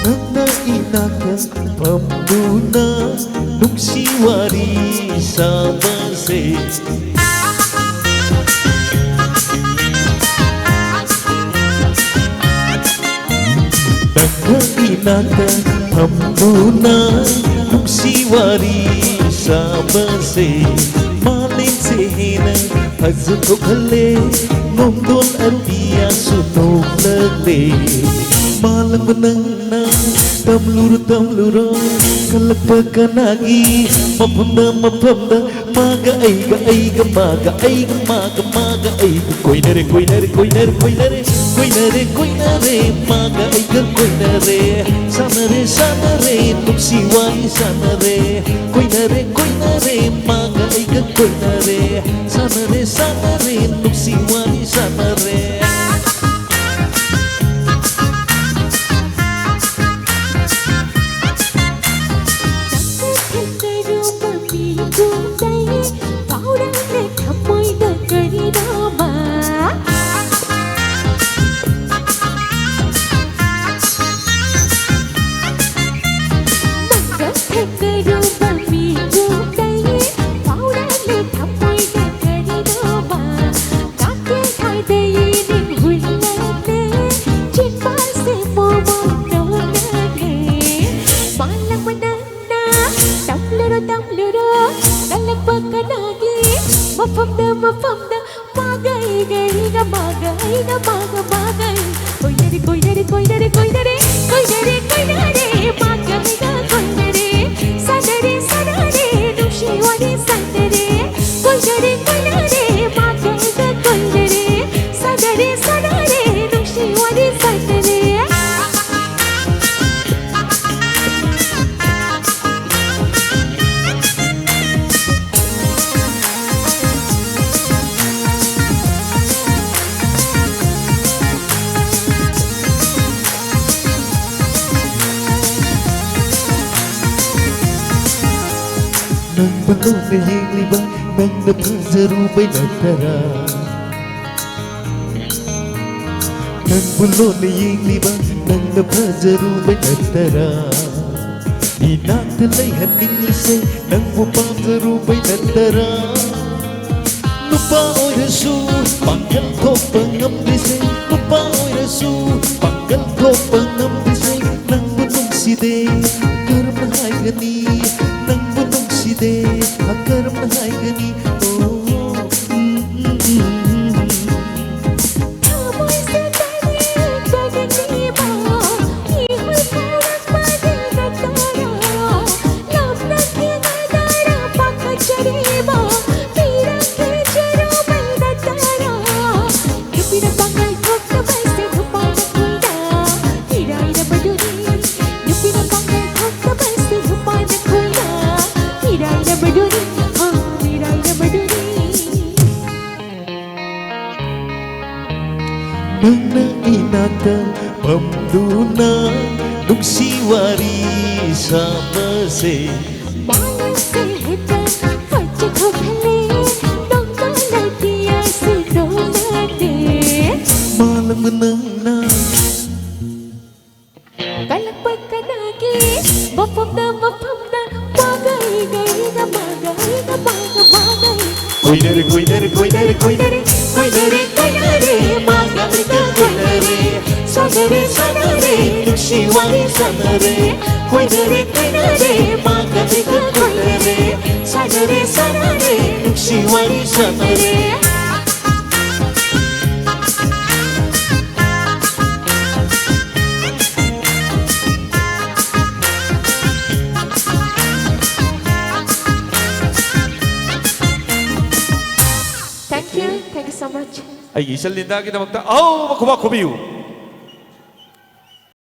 Nana inaka pamuna nuksiwari samase Nana inaka pamuna nuksiwari samase Malin sehena hazko khale ngomdon arbiya sunog lagle Malang menang tamluro kalagpakanagi mapamda maga aiga maga aiga koinare maga aiga koinare sanare tuksiwani sanare koinare maga aiga koinare sanare tuksiwani sanare Mafamda maga koinare sanare nukshiwani sanare koinare maga koinare sanare nukshiwani sanare Nang bangaw na hiliba nang napazarubay na tara Nang bulo na hiliba nang napazarubay na tara Inatalay haning lisay nang mapazarubay na tara Lupaoy rasu panggal ko pangam lisay Lupaoy rasu panggal ko pangam lisay Nang bunong side karmahay gani Nang bunong side akarmahay gani Nana inaka pamduna nuksiwari samase Malang seheta hajko khale dongka lagiya sidolade Malang menangna kalagpakanagi mafamda maga aiga koinare maga aiga koinare sanare nukshiwani sanare koinare maga aiga koinare sanare nukshiwani sanare Thank you so much. Ay, isang linda kita magta. Oh, makuha ko biyo.